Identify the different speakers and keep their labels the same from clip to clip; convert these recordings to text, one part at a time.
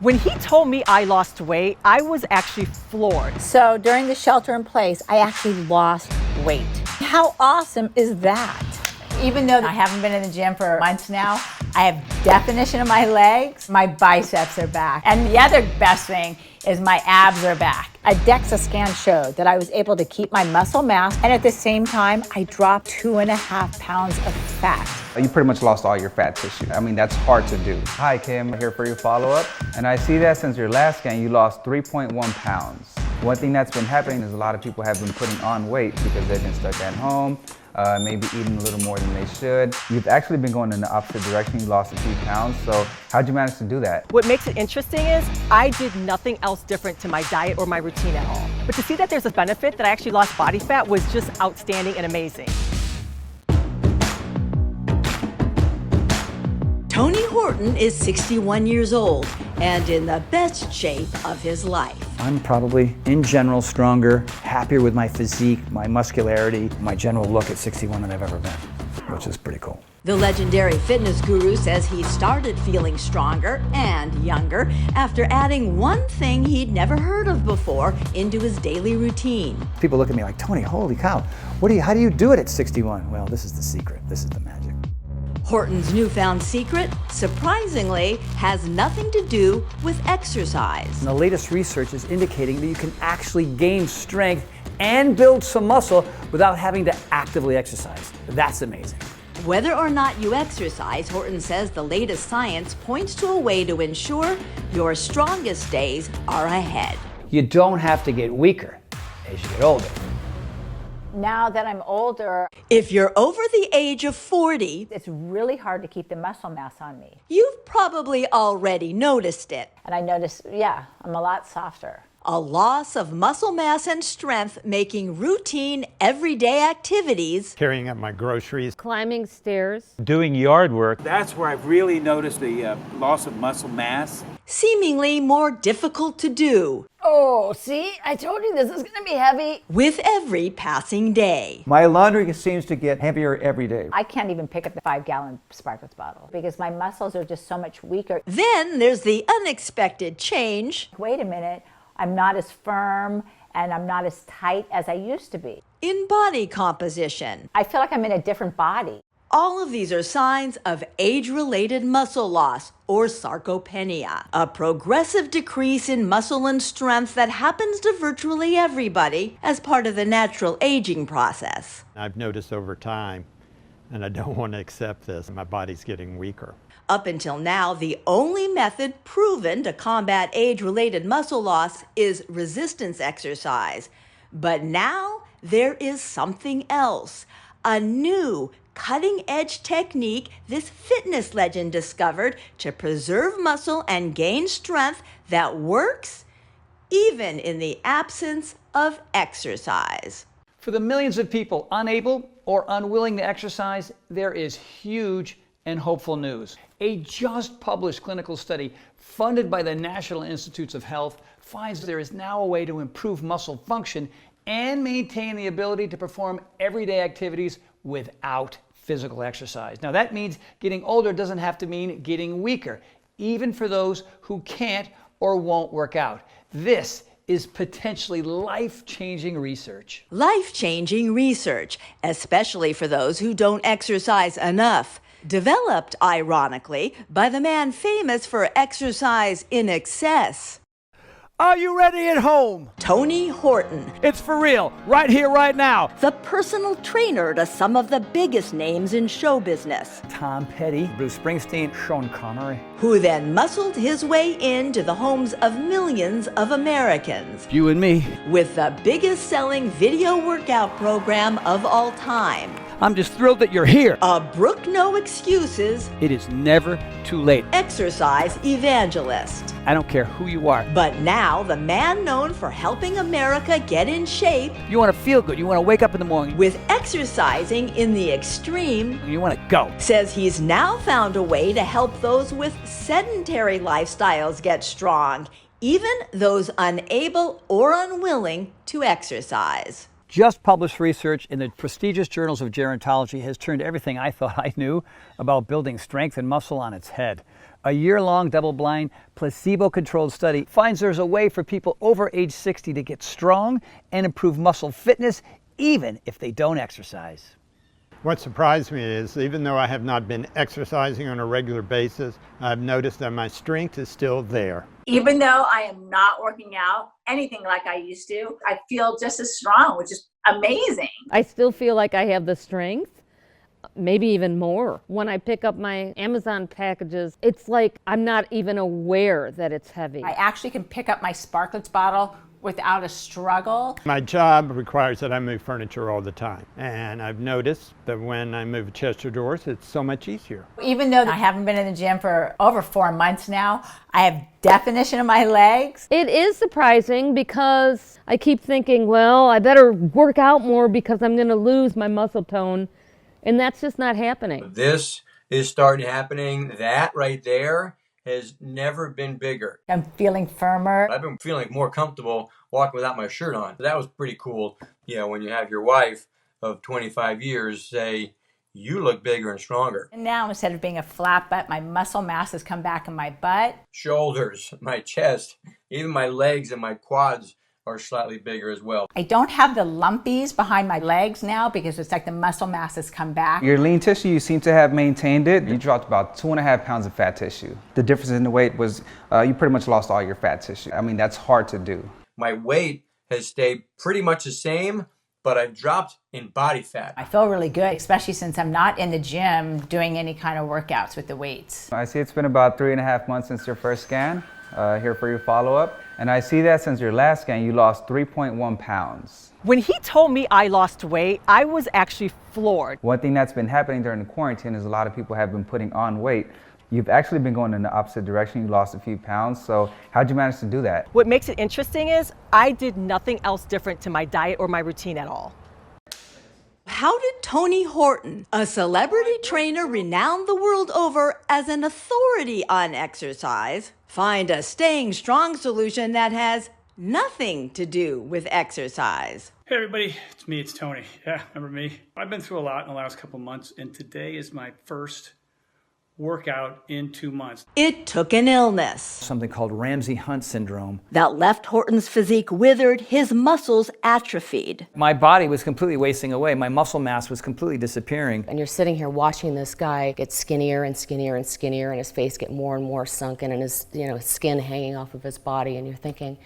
Speaker 1: When he told me I lost weight, I was actually floored.
Speaker 2: So during the shelter in place, I actually lost weight. How awesome is that? Even though I haven't been in the gym for months now, I have definition of my legs, my biceps are back. And the other best thing is my abs are back. A DEXA scan showed that I was able to keep my muscle mass, and at the same time, I dropped 2.5 pounds of fat.
Speaker 3: You pretty much lost all your fat tissue. I mean, that's hard to do. Hi, Kim, here for your follow-up. And I see that since your last scan, you lost 3.1 pounds. One thing that's been happening is a lot of people have been putting on weight because they've been stuck at home, maybe eating a little more than they should. You've actually been going in the opposite direction. You lost a few pounds. So how'd you manage to do that?
Speaker 1: What makes it interesting is I did nothing else different to my diet or my routine at all. But to see that there's a benefit that I actually lost body fat was just outstanding and amazing.
Speaker 4: Tony Horton is 61 years old and in the best shape of his life.
Speaker 5: I'm probably, in general, stronger, happier with my physique, my muscularity, my general look at 61 than I've ever been, which is pretty cool.
Speaker 4: The legendary fitness guru says he started feeling stronger and younger after adding one thing he'd never heard of before into his daily routine.
Speaker 5: People look at me like, Tony, holy cow, how do you do it at 61? Well, this is the secret. This is the magic.
Speaker 4: Horton's newfound secret, surprisingly, has nothing to do with exercise.
Speaker 5: And the latest research is indicating that you can actually gain strength and build some muscle without having to actively exercise. That's amazing.
Speaker 4: Whether or not you exercise, Horton says the latest science points to a way to ensure your strongest days are ahead.
Speaker 5: You don't have to get weaker as you get older.
Speaker 2: Now that I'm older,
Speaker 4: If you're over the age of 40,
Speaker 2: it's really hard to keep the muscle mass on me.
Speaker 4: you've probably already noticed it.
Speaker 2: And I notice, I'm a lot softer.
Speaker 4: A loss of muscle mass and strength making routine, everyday activities
Speaker 6: carrying up my groceries,
Speaker 7: climbing stairs,
Speaker 6: doing yard work.
Speaker 8: That's where I've really noticed the loss of muscle mass.
Speaker 4: seemingly more difficult to do
Speaker 2: Oh, see, I told you this is gonna be heavy.
Speaker 4: with every passing day.
Speaker 5: My laundry seems to get heavier every day.
Speaker 2: I can't even pick up the 5-gallon Sparkletts bottle because my muscles are just so much weaker.
Speaker 4: Then there's the unexpected change
Speaker 2: Wait a minute, I'm not as firm and I'm not as tight as I used to be.
Speaker 4: in body composition.
Speaker 2: I feel like I'm in a different body.
Speaker 4: All of these are signs of age-related muscle loss, or sarcopenia, a progressive decrease in muscle and strength that happens to virtually everybody as part of the natural aging process.
Speaker 6: I've noticed over time, and I don't want to accept this, my body's getting weaker.
Speaker 4: Up until now, the only method proven to combat age-related muscle loss is resistance exercise. But now there is something else, a new cutting-edge technique this fitness legend discovered to preserve muscle and gain strength that works even in the absence of exercise.
Speaker 5: For the millions of people unable or unwilling to exercise, there is huge and hopeful news. A just published clinical study funded by the National Institutes of Health finds there is now a way to improve muscle function and maintain the ability to perform everyday activities without physical exercise. Now that means getting older doesn't have to mean getting weaker, even for those who can't or won't work out. This is potentially life-changing research.
Speaker 4: Life-changing research, especially for those who don't exercise enough. Developed, ironically, by the man famous for exercise in excess,
Speaker 9: Are you ready at home?
Speaker 4: Tony Horton,
Speaker 9: It's for real, right here, right now.
Speaker 4: the personal trainer to some of the biggest names in show business,
Speaker 5: Tom Petty, Bruce Springsteen, Sean Connery.
Speaker 4: who then muscled his way into the homes of millions of Americans
Speaker 9: You and me.
Speaker 4: with the biggest selling video workout program of all time,
Speaker 9: I'm just thrilled that you're here.
Speaker 4: a Brook No Excuses
Speaker 9: It is never too late.
Speaker 4: exercise evangelist.
Speaker 9: I don't care who you are.
Speaker 4: But now, the man known for helping America get in shape
Speaker 9: You want to feel good. You want to wake up in the morning.
Speaker 4: with exercising in the extreme
Speaker 9: You want to go.
Speaker 4: says he's now found a way to help those with sedentary lifestyles get strong, even those unable or unwilling to exercise.
Speaker 5: Just published research in the prestigious journals of gerontology has turned everything I thought I knew about building strength and muscle on its head.
Speaker 9: A year-long double-blind placebo-controlled study finds there's a way for people over age 60 to get strong and improve muscle fitness even if they don't exercise.
Speaker 6: What surprised me is, even though I have not been exercising on a regular basis, I've noticed that my strength is still there.
Speaker 7: Even though I am not working out anything like I used to, I feel just as strong, which is amazing.
Speaker 10: I still feel like I have the strength, maybe even more. When I pick up my Amazon packages, it's like I'm not even aware that it's heavy.
Speaker 2: I actually can pick up my Sparkletts bottle without a struggle.
Speaker 6: My job requires that I move furniture all the time, and I've noticed that when I move a chest of drawers, it's so much easier.
Speaker 2: Even though I haven't been in the gym for over 4 months now, I have definition of my legs.
Speaker 10: It is surprising because I keep thinking, well, I better work out more because I'm going to lose my muscle tone, and that's just not happening.
Speaker 11: This is starting happening. That right there has never been bigger.
Speaker 2: I'm feeling firmer.
Speaker 11: I've been feeling more comfortable walking without my shirt on. That was pretty cool. You know, when you have your wife of 25 years say, you look bigger and stronger.
Speaker 2: And now, instead of being a flat butt, my muscle mass has come back in my butt.
Speaker 11: Shoulders, my chest, even my legs and my quads are slightly bigger as well.
Speaker 2: I don't have the lumpies behind my legs now because it's like the muscle mass has come back.
Speaker 3: Your lean tissue, you seem to have maintained it. You dropped about 2.5 pounds of fat tissue. The difference in the weight was you pretty much lost all your fat tissue. I mean, that's hard to do.
Speaker 11: My weight has stayed pretty much the same, but I've dropped in body fat.
Speaker 2: I feel really good, especially since I'm not in the gym doing any kind of workouts with the weights.
Speaker 3: I see it's been about 3.5 months since your first scan. Here for your follow-up. And I see that since your last scan, you lost 3.1 pounds.
Speaker 1: When he told me I lost weight, I was actually floored.
Speaker 3: One thing that's been happening during the quarantine is a lot of people have been putting on weight. You've actually been going in the opposite direction. You lost a few pounds. So how'd you manage to do that?
Speaker 1: What makes it interesting is I did nothing else different to my diet or my routine at all.
Speaker 4: How did Tony Horton, a celebrity trainer renowned the world over as an authority on exercise, find a staying strong solution that has nothing to do with exercise?
Speaker 8: Hey everybody, it's Tony. Yeah, remember me? I've been through a lot in the last couple months, and today is my first workout in 2 months.
Speaker 4: It took an illness
Speaker 9: Something called Ramsay-Hunt syndrome.
Speaker 4: that left Horton's physique withered, his muscles atrophied.
Speaker 9: My body was completely wasting away. My muscle mass was completely disappearing.
Speaker 10: And you're sitting here watching this guy get skinnier and skinnier and skinnier, and his face get more and more sunken, and his skin hanging off of his body, and you're thinking,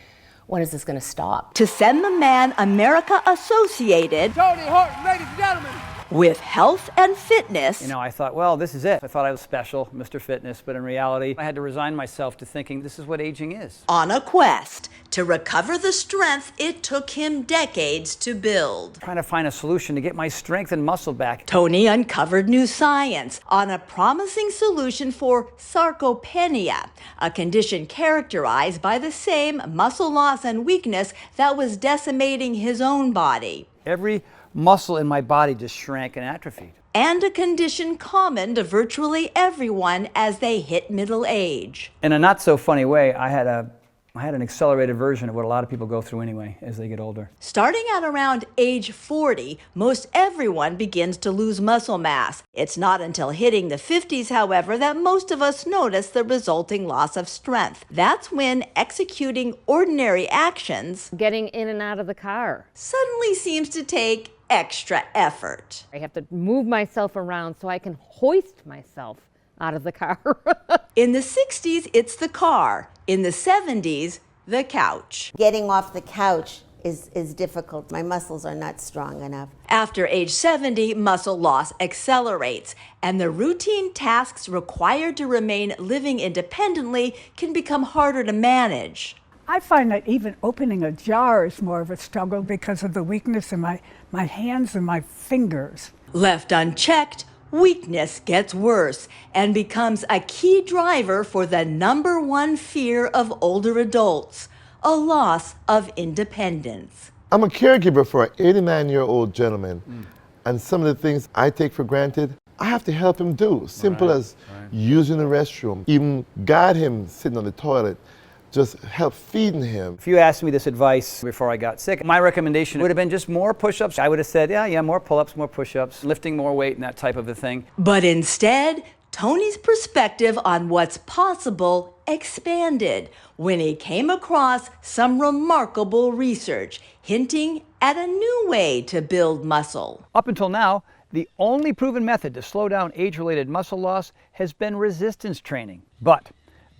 Speaker 10: when is this going to stop?
Speaker 4: To send the man America associated
Speaker 9: Tony Horton, ladies and gentlemen!
Speaker 4: with health and fitness,
Speaker 9: I thought, well, this is it. I thought I was special, Mr. Fitness, but in reality, I had to resign myself to thinking this is what aging is.
Speaker 4: on a quest to recover the strength it took him decades to build.
Speaker 9: Trying to find a solution to get my strength and muscle back.
Speaker 4: Tony uncovered new science on a promising solution for sarcopenia, a condition characterized by the same muscle loss and weakness that was decimating his own body,
Speaker 9: Every muscle in my body just shrank and atrophied.
Speaker 4: and a condition common to virtually everyone as they hit middle age.
Speaker 9: In a not so funny way, I had an accelerated version of what a lot of people go through anyway as they get older.
Speaker 4: Starting at around age 40, most everyone begins to lose muscle mass. It's not until hitting the 50s, however, that most of us notice the resulting loss of strength. That's when executing ordinary actions
Speaker 10: Getting in and out of the car.
Speaker 4: suddenly seems to take extra effort.
Speaker 10: I have to move myself around so I can hoist myself out of the car.
Speaker 4: In the 60s, it's the car. In the 70s, the couch.
Speaker 12: Getting off the couch is difficult. My muscles are not strong enough.
Speaker 4: After age 70, muscle loss accelerates, and the routine tasks required to remain living independently can become harder to manage.
Speaker 13: I find that even opening a jar is more of a struggle because of the weakness in my hands and my fingers.
Speaker 4: Left unchecked, weakness gets worse and becomes a key driver for the #1 fear of older adults, a loss of independence.
Speaker 14: I'm a caregiver for an 89-year-old gentleman, and some of the things I take for granted, I have to help him do. Simple as using the restroom, even guide him sitting on the toilet, just help feeding him.
Speaker 9: If you asked me this advice before I got sick, my recommendation would have been just more push-ups. I would have said, yeah, more pull-ups, more push-ups, lifting more weight and that type of a thing.
Speaker 4: But instead, Tony's perspective on what's possible expanded when he came across some remarkable research hinting at a new way to build muscle.
Speaker 9: Up until now, the only proven method to slow down age-related muscle loss has been resistance training. But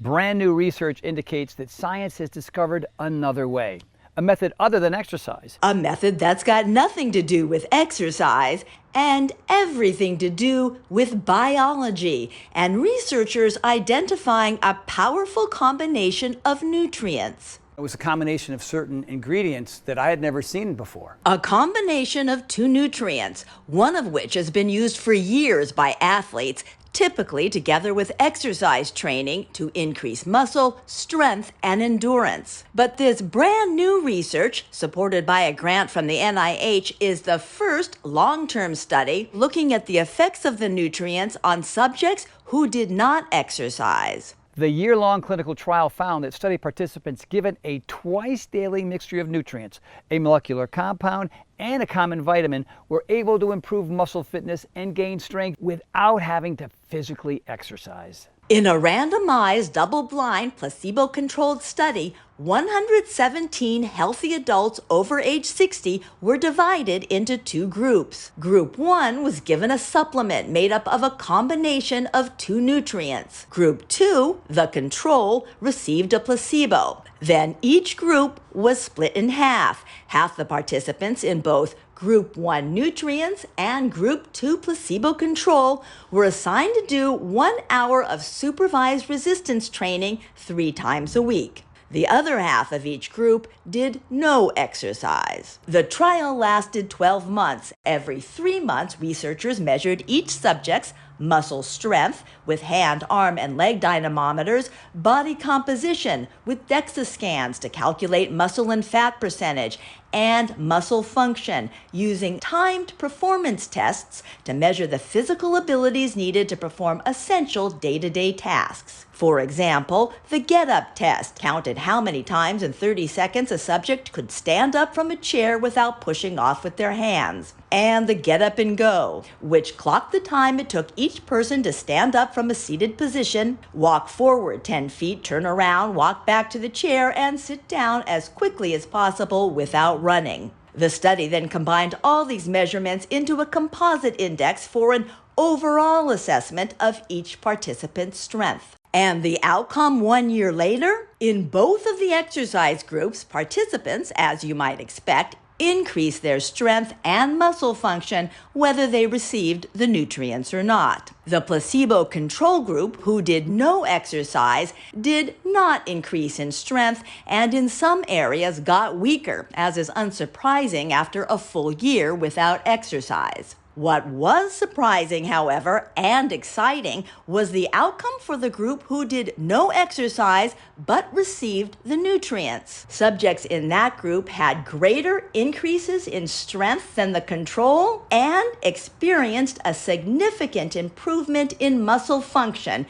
Speaker 9: brand new research indicates that science has discovered another way, a method other than exercise.
Speaker 4: A method that's got nothing to do with exercise and everything to do with biology, and researchers identifying a powerful combination of nutrients.
Speaker 9: It was a combination of certain ingredients that I had never seen before.
Speaker 4: A combination of two nutrients, one of which has been used for years by athletes, typically together with exercise training to increase muscle, strength, and endurance. But this brand new research, supported by a grant from the NIH, is the first long-term study looking at the effects of the nutrients on subjects who did not exercise.
Speaker 9: The year-long clinical trial found that study participants given a twice-daily mixture of nutrients, a molecular compound, and a common vitamin were able to improve muscle fitness and gain strength without having to physically exercise.
Speaker 4: In a randomized, double-blind, placebo-controlled study, 117 healthy adults over age 60 were divided into two groups. Group 1 was given a supplement made up of a combination of two nutrients. Group 2, the control, received a placebo. Then each group was split in half. Half the participants in both Group 1 nutrients and Group 2 placebo control were assigned to do 1 hour of supervised resistance training 3 times a week. The other half of each group did no exercise. The trial lasted 12 months. Every 3 months, researchers measured each subject's muscle strength with hand, arm, and leg dynamometers, body composition with DEXA scans to calculate muscle and fat percentage, and muscle function using timed performance tests to measure the physical abilities needed to perform essential day-to-day tasks. For example, the get-up test counted how many times in 30 seconds a subject could stand up from a chair without pushing off with their hands. And the get up and go, which clocked the time it took each person to stand up from a seated position, walk forward 10 feet, turn around, walk back to the chair, and sit down as quickly as possible without running. The study then combined all these measurements into a composite index for an overall assessment of each participant's strength. And the outcome 1 year later? In both of the exercise groups, participants, as you might expect, increased their strength and muscle function whether they received the nutrients or not. The placebo control group, who did no exercise, did not increase in strength and in some areas got weaker, as is unsurprising after a full year without exercise. What was surprising, however, and exciting was the outcome for the group who did no exercise but received the nutrients. Subjects in that group had greater increases in strength than the control and experienced a significant improvement in muscle function,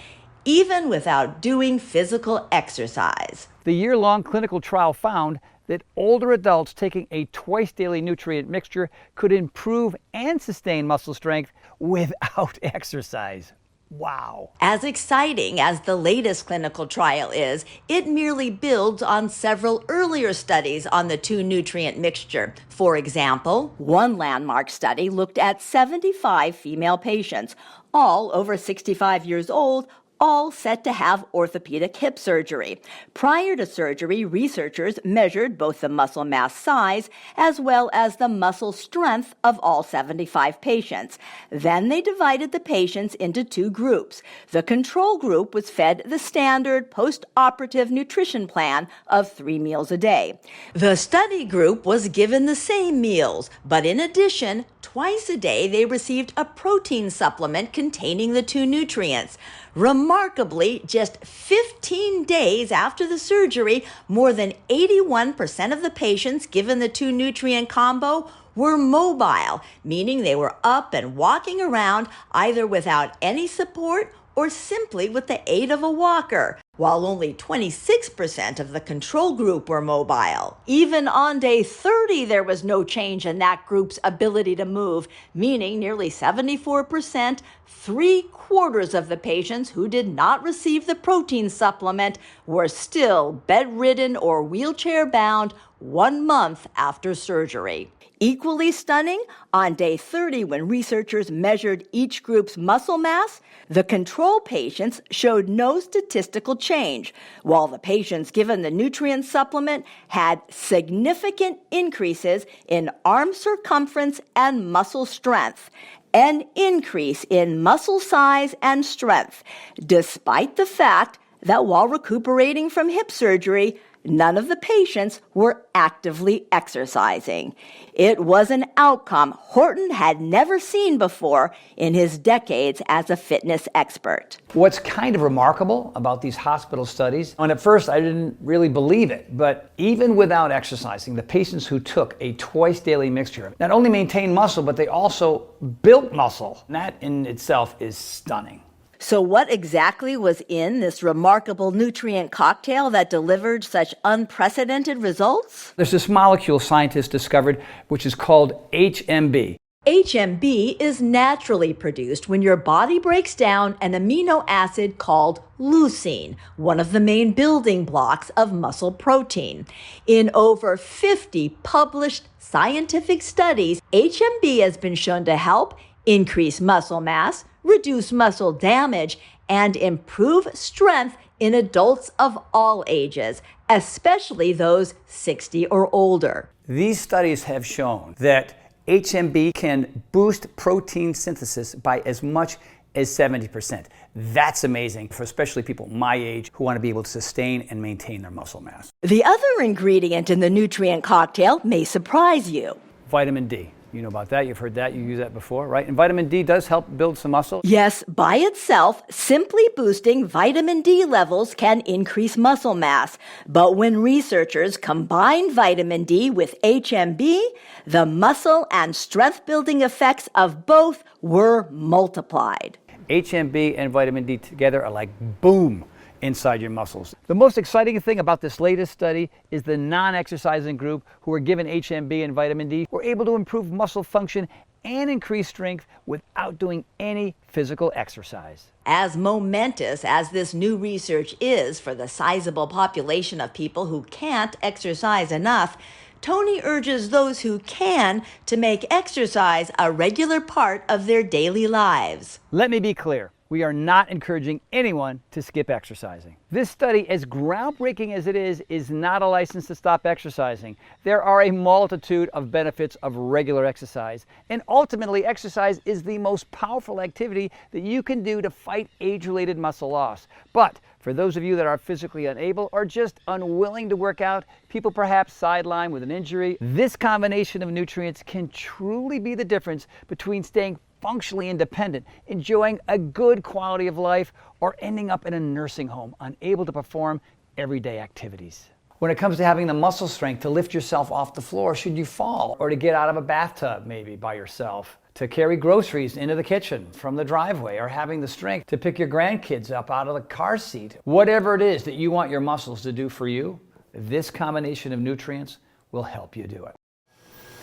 Speaker 4: even without doing physical exercise.
Speaker 9: The year-long clinical trial found that older adults taking a twice-daily nutrient mixture could improve and sustain muscle strength without exercise. Wow.
Speaker 4: As exciting as the latest clinical trial is, it merely builds on several earlier studies on the two nutrient mixture. For example, one landmark study looked at 75 female patients, all over 65 years old, all set to have orthopedic hip surgery. Prior to surgery, researchers measured both the muscle mass size as well as the muscle strength of all 75 patients. Then they divided the patients into two groups. The control group was fed the standard post-operative nutrition plan of 3 meals a day. The study group was given the same meals, but in addition, twice a day they received a protein supplement containing the two nutrients. Remarkably, just 15 days after the surgery, more than 81% of the patients given the two nutrient combo were mobile, meaning they were up and walking around either without any support or simply with the aid of a walker. while only 26% of the control group were mobile. Even on day 30, there was no change in that group's ability to move, meaning nearly 74%, 3/4 of the patients who did not receive the protein supplement were still bedridden or wheelchair-bound 1 month after surgery. Equally stunning, on day 30, when researchers measured each group's muscle mass, the control patients showed no statistical change, while the patients given the nutrient supplement had significant increases in arm circumference and muscle strength, an increase in muscle size and strength, despite the fact that while recuperating from hip surgery, none of the patients were actively exercising. It was an outcome Horton had never seen before in his decades as a fitness expert.
Speaker 9: What's kind of remarkable about these hospital studies, and at first I didn't really believe it, but even without exercising, the patients who took a twice daily mixture not only maintained muscle, but they also built muscle. And that in itself is stunning.
Speaker 4: So what exactly was in this remarkable nutrient cocktail that delivered such unprecedented results?
Speaker 9: There's this molecule scientists discovered which is called HMB.
Speaker 4: HMB is naturally produced when your body breaks down an amino acid called leucine, one of the main building blocks of muscle protein. In over 50 published scientific studies, HMB has been shown to help increase muscle mass, reduce muscle damage, and improve strength in adults of all ages, especially those 60 or older.
Speaker 9: These studies have shown that HMB can boost protein synthesis by as much as 70%. That's amazing for especially people my age who want to be able to sustain and maintain their muscle mass.
Speaker 4: The other ingredient in the nutrient cocktail may surprise you.
Speaker 9: Vitamin D. You know about that, you've heard that, you use that before, right? And vitamin D does help build some muscle.
Speaker 4: Yes, by itself, simply boosting vitamin D levels can increase muscle mass. But when researchers combined vitamin D with HMB, the muscle and strength building effects of both were multiplied.
Speaker 9: HMB and vitamin D together are like boom inside your muscles. The most exciting thing about this latest study is the non-exercising group who were given HMB and vitamin D were able to improve muscle function and increase strength without doing any physical exercise.
Speaker 4: As momentous as this new research is for the sizable population of people who can't exercise enough, Tony urges those who can to make exercise a regular part of their daily lives.
Speaker 9: Let me be clear. We are not encouraging anyone to skip exercising. This study, as groundbreaking as it is not a license to stop exercising. There are a multitude of benefits of regular exercise, and ultimately exercise is the most powerful activity that you can do to fight age-related muscle loss. But for those of you that are physically unable or just unwilling to work out, people perhaps sidelined with an injury, this combination of nutrients can truly be the difference between staying functionally independent, enjoying a good quality of life, or ending up in a nursing home, unable to perform everyday activities. When it comes to having the muscle strength to lift yourself off the floor should you fall, or to get out of a bathtub maybe by yourself, to carry groceries into the kitchen from the driveway, or having the strength to pick your grandkids up out of the car seat, whatever it is that you want your muscles to do for you, this combination of nutrients will help you do it.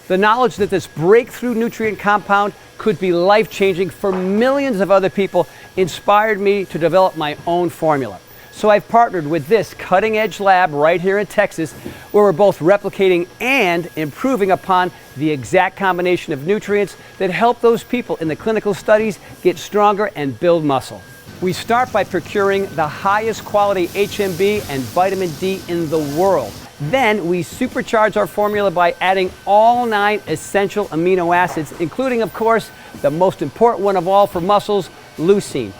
Speaker 9: The knowledge that this breakthrough nutrient compound could be life-changing for millions of other people inspired me to develop my own formula. So I've partnered with this cutting-edge lab right here in Texas, where we're both replicating and improving upon the exact combination of nutrients that help those people in the clinical studies get stronger and build muscle. We start by procuring the highest quality HMB and vitamin D in the world. Then we supercharge our formula by adding all 9 essential amino acids, including, of course, the most important one of all for muscles, leucine.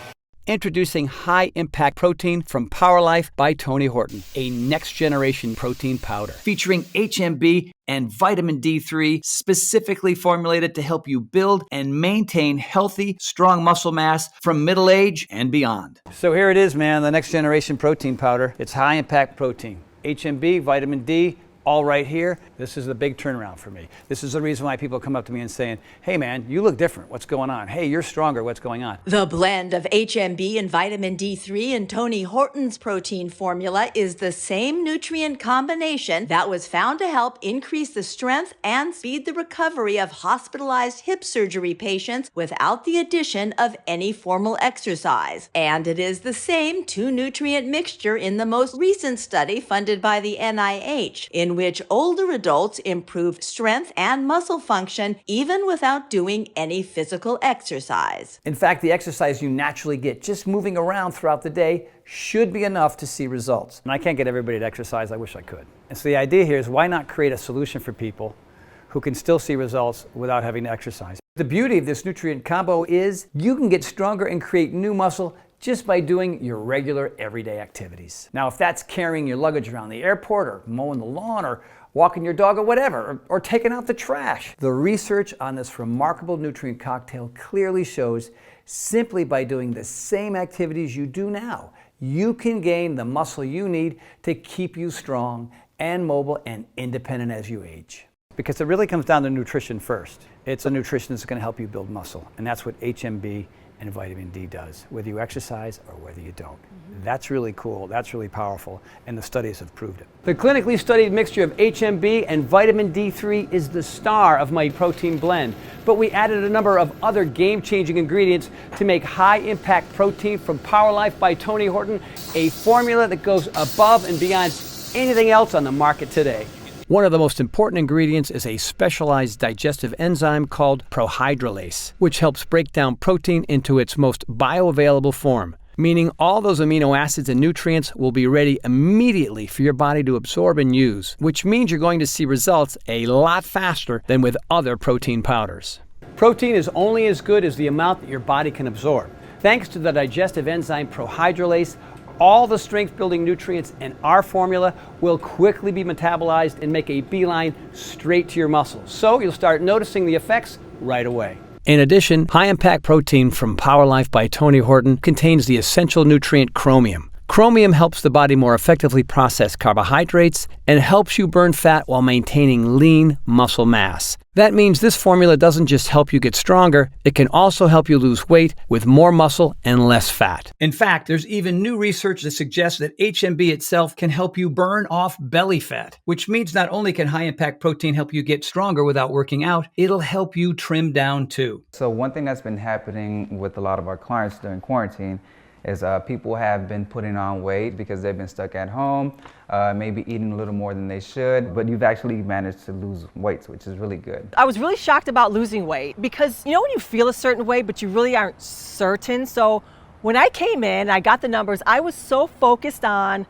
Speaker 9: Introducing High Impact Protein from Power Life by Tony Horton, a next-generation protein powder featuring HMB and vitamin D3, specifically formulated to help you build and maintain healthy, strong muscle mass from middle age and beyond. So here it is, man, the next-generation protein powder. It's high-impact protein. HMB, vitamin D, all right here. This is a big turnaround for me. This is the reason why people come up to me and saying, hey man, you look different. What's going on? Hey, you're stronger. What's going on?
Speaker 4: The blend of HMB and vitamin D3 in Tony Horton's protein formula is the same nutrient combination that was found to help increase the strength and speed the recovery of hospitalized hip surgery patients without the addition of any formal exercise. And it is the same 2-nutrient mixture in the most recent study funded by the NIH, in which older adults improved strength and muscle function even without doing any physical exercise.
Speaker 9: In fact, the exercise you naturally get just moving around throughout the day should be enough to see results. And I can't get everybody to exercise. I wish I could. And so the idea here is, why not create a solution for people who can still see results without having to exercise? The beauty of this nutrient combo is you can get stronger and create new muscle just by doing your regular everyday activities. Now, if that's carrying your luggage around the airport, or mowing the lawn, or walking your dog, or whatever, or taking out the trash, the research on this remarkable nutrient cocktail clearly shows simply by doing the same activities you do now, you can gain the muscle you need to keep you strong and mobile and independent as you age. Because it really comes down to nutrition first. It's a nutrition that's going to help you build muscle, and that's what HMB and vitamin D does, whether you exercise or whether you don't. That's really cool, that's really powerful, and the studies have proved it. The clinically studied mixture of HMB and vitamin D3 is the star of my protein blend, but we added a number of other game-changing ingredients to make high-impact protein from Power Life by Tony Horton, a formula that goes above and beyond anything else on the market today. One of the most important ingredients is a specialized digestive enzyme called prohydrolase, which helps break down protein into its most bioavailable form, meaning all those amino acids and nutrients will be ready immediately for your body to absorb and use, which means you're going to see results a lot faster than with other protein powders. Protein is only as good as the amount that your body can absorb. Thanks to the digestive enzyme prohydrolase, all the strength-building nutrients in our formula will quickly be metabolized and make a beeline straight to your muscles. So you'll start noticing the effects right away. In addition, high-impact protein from Power Life by Tony Horton contains the essential nutrient chromium. Chromium helps the body more effectively process carbohydrates and helps you burn fat while maintaining lean muscle mass. That means this formula doesn't just help you get stronger, it can also help you lose weight with more muscle and less fat. In fact, there's even new research that suggests that HMB itself can help you burn off belly fat, which means not only can high-impact protein help you get stronger without working out, it'll help you trim down too.
Speaker 3: So one thing that's been happening with a lot of our clients during quarantine is people have been putting on weight because they've been stuck at home, maybe eating a little more than they should, but you've actually managed to lose weight, which is really good.
Speaker 1: I was really shocked about losing weight because, you know, when you feel a certain way, but you really aren't certain. So when I came in, I got the numbers, I was so focused on,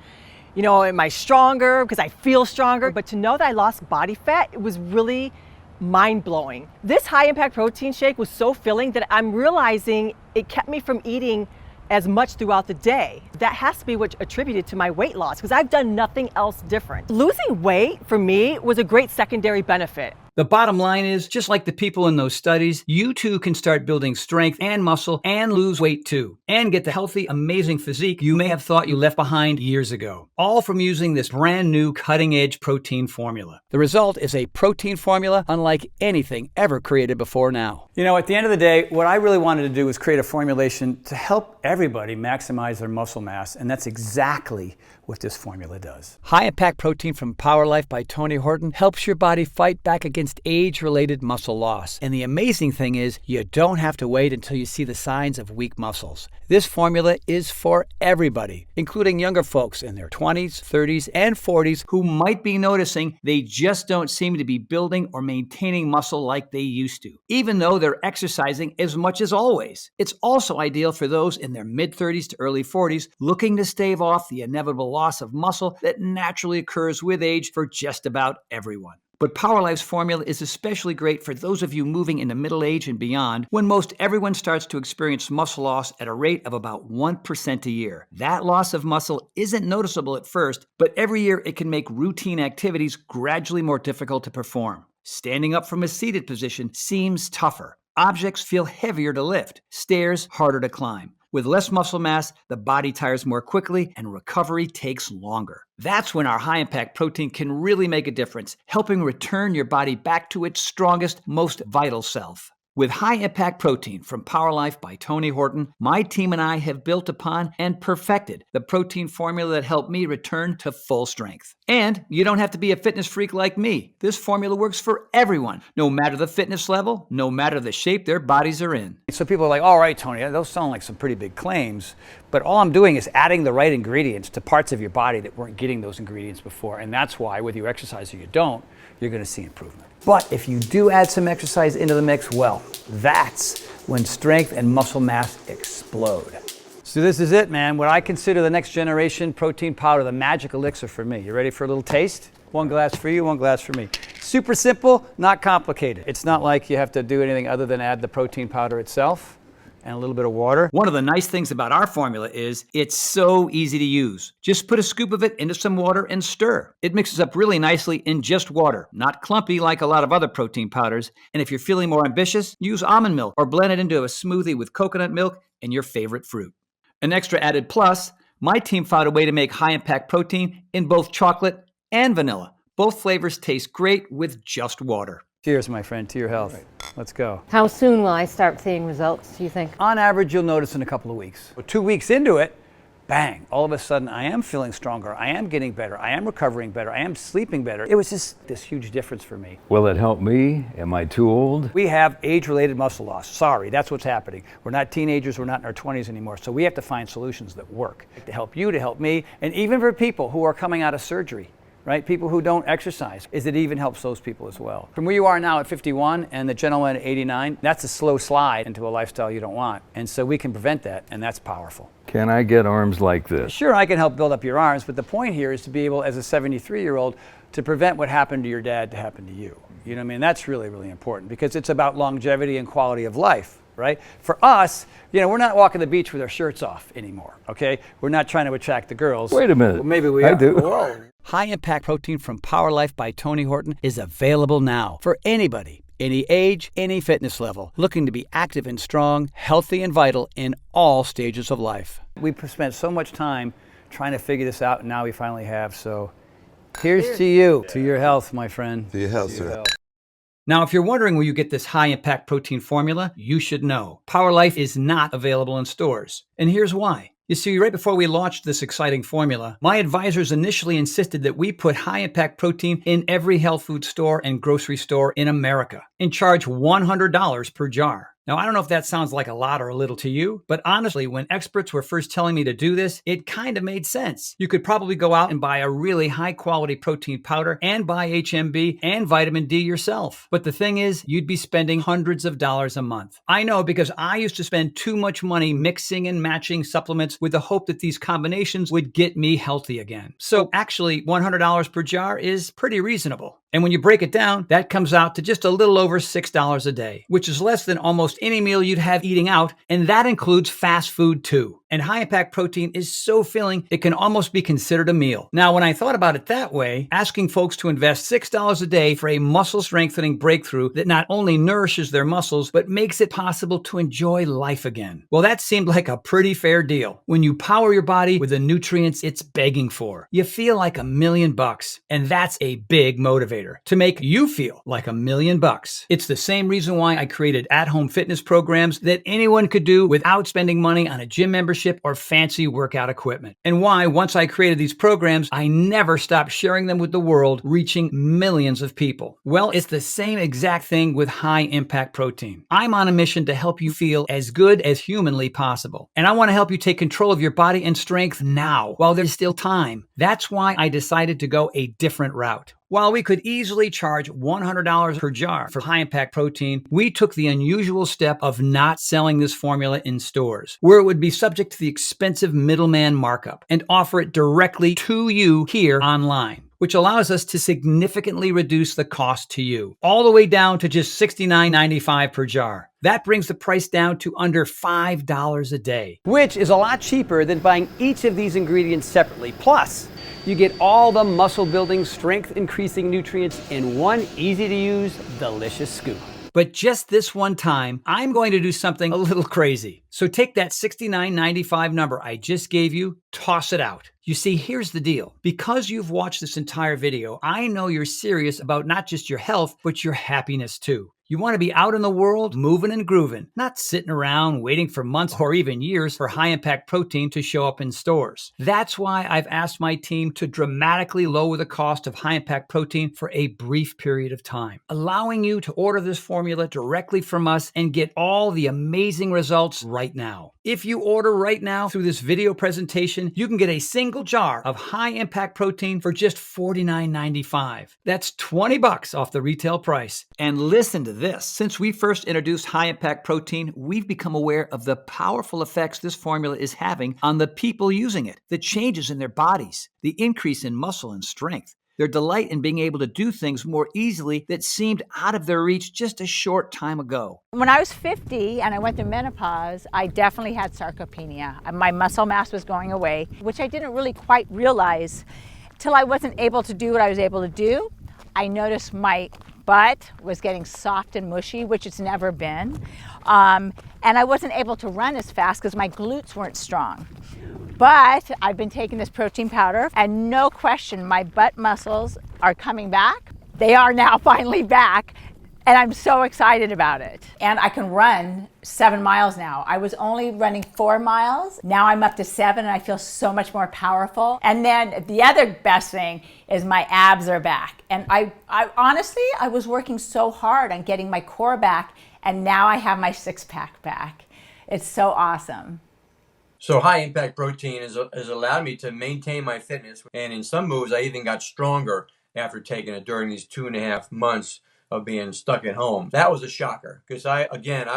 Speaker 1: you know, am I stronger because I feel stronger? But to know that I lost body fat, it was really mind-blowing. This high-impact protein shake was so filling that I'm realizing it kept me from eating as much throughout the day. That has to be what attributed to my weight loss because I've done nothing else different. Losing weight for me was a great secondary benefit.
Speaker 9: The bottom line is, just like the people in those studies, you too can start building strength and muscle and lose weight too, and get the healthy, amazing physique you may have thought you left behind years ago, all from using this brand new cutting-edge protein formula. The result is a protein formula unlike anything ever created before now. You know, at the end of the day, what I really wanted to do was create a formulation to help everybody maximize their muscle mass, and that's exactly what this formula does. High-impact protein from Power Life by Tony Horton helps your body fight back against age-related muscle loss. And the amazing thing is, you don't have to wait until you see the signs of weak muscles. This formula is for everybody, including younger folks in their 20s, 30s, and 40s who might be noticing they just don't seem to be building or maintaining muscle like they used to, even though they're exercising as much as always. It's also ideal for those in their mid-30s to early 40s looking to stave off the inevitable loss of muscle that naturally occurs with age for just about everyone. But Power Life's formula is especially great for those of you moving into middle age and beyond, when most everyone starts to experience muscle loss at a rate of about 1% a year. That loss of muscle isn't noticeable at first, but every year it can make routine activities gradually more difficult to perform. Standing up from a seated position seems tougher. Objects feel heavier to lift, stairs harder to climb. With less muscle mass, the body tires more quickly and recovery takes longer. That's when our high-impact protein can really make a difference, helping return your body back to its strongest, most vital self. With high-impact protein from Power Life by Tony Horton, my team and I have built upon and perfected the protein formula that helped me return to full strength. And you don't have to be a fitness freak like me. This formula works for everyone, no matter the fitness level, no matter the shape their bodies are in. So people are like, all right, Tony, those sound like some pretty big claims, but all I'm doing is adding the right ingredients to parts of your body that weren't getting those ingredients before. And that's why, whether you exercise or you don't, you're going to see improvement. But if you do add some exercise into the mix, well, that's when strength and muscle mass explode. So this is it, man. What I consider the next generation protein powder, the magic elixir for me. You ready for a little taste? One glass for you, one glass for me. Super simple, not complicated. It's not like you have to do anything other than add the protein powder itself and a little bit of water. One of the nice things about our formula is it's so easy to use. Just put a scoop of it into some water and stir. It mixes up really nicely in just water, not clumpy like a lot of other protein powders. And if you're feeling more ambitious, use almond milk or blend it into a smoothie with coconut milk and your favorite fruit. An extra added plus, my team found a way to make high-impact protein in both chocolate and vanilla. Both flavors taste great with just water. Cheers, my friend, to your health. Right. Let's go.
Speaker 10: How soon will I start seeing results, do you think?
Speaker 9: On average, you'll notice in a couple of weeks. 2 weeks into it, bang, all of a sudden I am feeling stronger, I am getting better, I am recovering better, I am sleeping better. It was just this huge difference for me.
Speaker 15: Will it help me? Am I too old?
Speaker 9: We have age-related muscle loss. Sorry, that's what's happening. We're not teenagers, we're not in our 20s anymore, so we have to find solutions that work to help you, to help me, and even for people who are coming out of surgery. Right? People who don't exercise, is it even helps those people as well. From where you are now at 51 and the gentleman at 89, that's a slow slide into a lifestyle you don't want. And so we can prevent that, and that's powerful.
Speaker 15: Can I get arms like this?
Speaker 9: Sure, I can help build up your arms, but the point here is to be able, as a 73-year-old, to prevent what happened to your dad to happen to you. You know what I mean? That's really, really important because it's about longevity and quality of life. Right? For us, we're not walking the beach with our shirts off anymore, okay? We're not trying to attract the girls.
Speaker 15: Wait a minute.
Speaker 9: Well, maybe we
Speaker 15: I
Speaker 9: are.
Speaker 15: do.
Speaker 9: Whoa. High-impact protein from Power Life by Tony Horton is available now for anybody, any age, any fitness level, looking to be active and strong, healthy and vital in all stages of life. We've spent so much time trying to figure this out, and now we finally have, so here's to you, to your health, my friend.
Speaker 14: To your health, sir.
Speaker 9: Now, if you're wondering where you get this high-impact protein formula, you should know. Power Life is not available in stores. And here's why. You see, right before we launched this exciting formula, my advisors initially insisted that we put high-impact protein in every health food store and grocery store in America and charge $100 per jar. Now, I don't know if that sounds like a lot or a little to you, but honestly, when experts were first telling me to do this, it kind of made sense. You could probably go out and buy a really high-quality protein powder and buy HMB and vitamin D yourself. But the thing is, you'd be spending hundreds of dollars a month. I know because I used to spend too much money mixing and matching supplements with the hope that these combinations would get me healthy again. So actually, $100 per jar is pretty reasonable. And when you break it down, that comes out to just a little over $6 a day, which is less than almost any meal you'd have eating out, and that includes fast food too. And high-impact protein is so filling, it can almost be considered a meal. Now, when I thought about it that way, asking folks to invest $6 a day for a muscle-strengthening breakthrough that not only nourishes their muscles, but makes it possible to enjoy life again. Well, that seemed like a pretty fair deal. When you power your body with the nutrients it's begging for, you feel like $1 million, and that's a big motivator to make you feel like $1 million. It's the same reason why I created at-home fitness programs that anyone could do without spending money on a gym membership or fancy workout equipment. And why, once I created these programs, I never stopped sharing them with the world, reaching millions of people. Well, it's the same exact thing with high-impact protein. I'm on a mission to help you feel as good as humanly possible. And I want to help you take control of your body and strength now, while there's still time. That's why I decided to go a different route. While we could easily charge $100 per jar for high-impact protein, we took the unusual step of not selling this formula in stores, where it would be subject to the expensive middleman markup, and offer it directly to you here online, which allows us to significantly reduce the cost to you, all the way down to just $69.95 per jar. That brings the price down to under $5 a day, which is a lot cheaper than buying each of these ingredients separately. Plus, you get all the muscle building, strength increasing nutrients in one easy to use, delicious scoop. But just this one time, I'm going to do something a little crazy. So take that $69.95 number I just gave you, toss it out. You see, here's the deal. Because you've watched this entire video, I know you're serious about not just your health, but your happiness too. You want to be out in the world, moving and grooving, not sitting around waiting for months or even years for high-impact protein to show up in stores. That's why I've asked my team to dramatically lower the cost of high-impact protein for a brief period of time, allowing you to order this formula directly from us and get all the amazing results right now. If you order right now through this video presentation, you can get a single jar of high-impact protein for just $49.95. That's $20 off the retail price. And listen to this. Since we first introduced high-impact protein, we've become aware of the powerful effects this formula is having on the people using it, the changes in their bodies, the increase in muscle and strength, their delight in being able to do things more easily that seemed out of their reach just a short time ago.
Speaker 2: When I was 50 and I went through menopause, I definitely had sarcopenia. My muscle mass was going away, which I didn't really quite realize till I wasn't able to do what I was able to do. I noticed my butt was getting soft and mushy, which it's never been. And I wasn't able to run as fast because my glutes weren't strong. But I've been taking this protein powder and no question, my butt muscles are coming back. They are now finally back. And I'm so excited about it. And I can run 7 miles now. I was only running 4 miles. Now I'm up to 7 and I feel so much more powerful. And then the other best thing is my abs are back. And I honestly, I was working so hard on getting my core back and now I have my six-pack back. It's so awesome.
Speaker 11: So high impact protein has allowed me to maintain my fitness. And in some moves, I even got stronger after taking it during these 2.5 months of being stuck at home. That was a shocker because I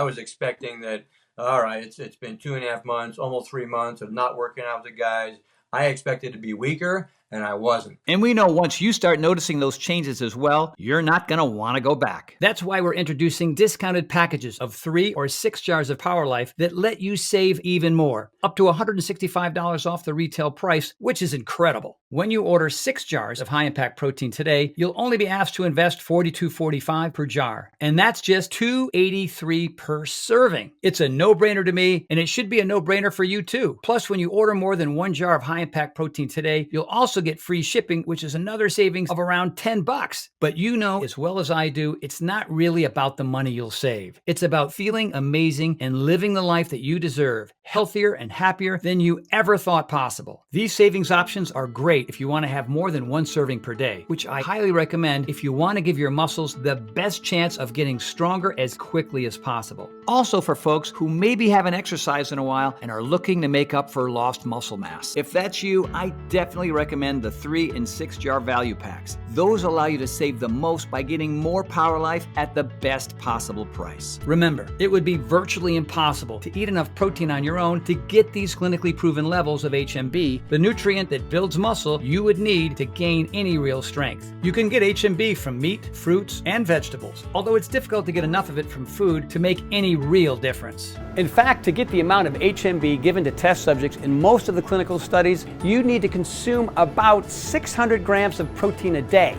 Speaker 11: was expecting that, all right, it's been 2.5 months, almost 3 months of not working out with the guys. I expected to be weaker and I wasn't.
Speaker 9: And we know once you start noticing those changes as well, you're not going to want to go back. That's why we're introducing discounted packages of 3 or 6 jars of Power Life that let you save even more, up to $165 off the retail price, which is incredible. When you order 6 jars of high-impact protein today, you'll only be asked to invest $42.45 per jar, and that's just $2.83 per serving. It's a no-brainer to me, and it should be a no-brainer for you too. Plus, when you order more than 1 jar of high-impact protein today, you'll also get free shipping, which is another savings of around $10. But you know as well as I do, it's not really about the money you'll save. It's about feeling amazing and living the life that you deserve, healthier and happier than you ever thought possible. These savings options are great if you want to have more than 1 serving per day, which I highly recommend if you want to give your muscles the best chance of getting stronger as quickly as possible. Also for folks who maybe haven't exercised in a while and are looking to make up for lost muscle mass. If that's you, I definitely recommend the 3 and 6 jar value packs. Those allow you to save the most by getting more Power Life at the best possible price. Remember, it would be virtually impossible to eat enough protein on your own to get these clinically proven levels of HMB, the nutrient that builds muscle you would need to gain any real strength. You can get HMB from meat, fruits, and vegetables, although it's difficult to get enough of it from food to make any real difference.
Speaker 16: In fact, to get the amount of HMB given to test subjects in most of the clinical studies, you need to consume about 600 grams of protein a day.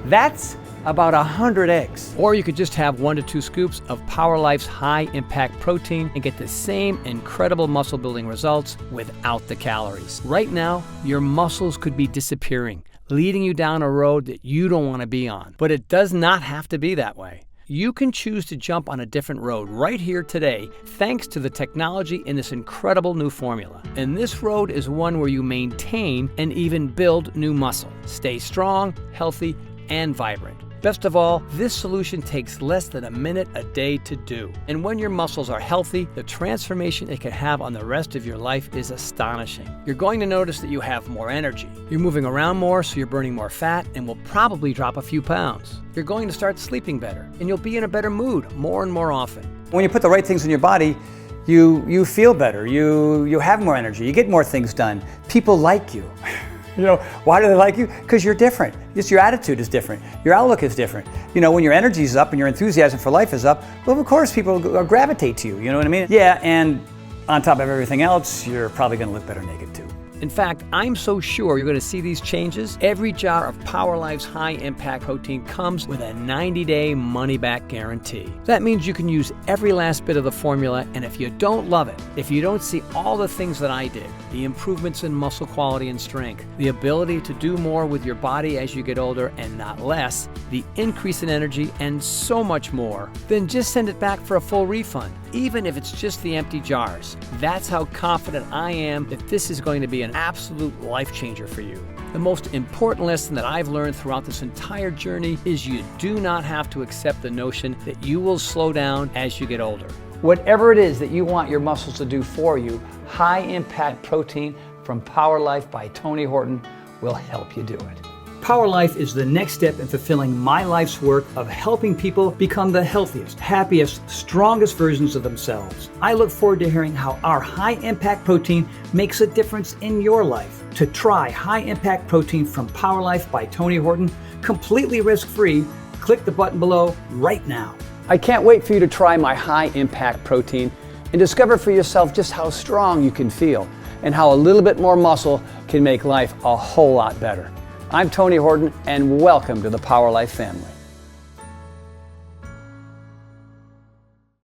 Speaker 16: That's about 100 eggs.
Speaker 9: Or you could just have 1 to 2 scoops of Power Life's high-impact protein and get the same incredible muscle-building results without the calories. Right now, your muscles could be disappearing, leading you down a road that you don't want to be on. But it does not have to be that way. You can choose to jump on a different road right here today thanks to the technology in this incredible new formula. And this road is one where you maintain and even build new muscle. Stay strong, healthy, and vibrant. Best of all, this solution takes less than a minute a day to do. And when your muscles are healthy, the transformation it can have on the rest of your life is astonishing. You're going to notice that you have more energy. You're moving around more, so you're burning more fat and will probably drop a few pounds. You're going to start sleeping better, and you'll be in a better mood more and more often.
Speaker 16: When you put the right things in your body, you feel better, you have more energy, you get more things done. People like you. You know, why do they like you? Because you're different. Just your attitude is different. Your outlook is different. You know, when your energy is up and your enthusiasm for life is up, well, of course people gravitate to you, you know what I mean? Yeah, and on top of everything else, you're probably going to look better naked too.
Speaker 9: In fact, I'm so sure you're going to see these changes. Every jar of Power Life's high impact protein comes with a 90-day money-back guarantee. That means you can use every last bit of the formula, and if you don't love it, if you don't see all the things that I did, the improvements in muscle quality and strength, the ability to do more with your body as you get older and not less, the increase in energy, and so much more, then just send it back for a full refund, even if it's just the empty jars. That's how confident I am that this is going to be an absolute life changer for you. The most important lesson that I've learned throughout this entire journey is you do not have to accept the notion that you will slow down as you get older. Whatever it is that you want your muscles to do for you, high impact protein from Power Life by Tony Horton will help you do it. Power Life is the next step in fulfilling my life's work of helping people become the healthiest, happiest, strongest versions of themselves. I look forward to hearing how our high impact protein makes a difference in your life. To try high impact protein from Power Life by Tony Horton, completely risk-free, click the button below right now. I can't wait for you to try my high impact protein and discover for yourself just how strong you can feel and how a little bit more muscle can make life a whole lot better. I'm Tony Horton, and welcome to the Power Life family.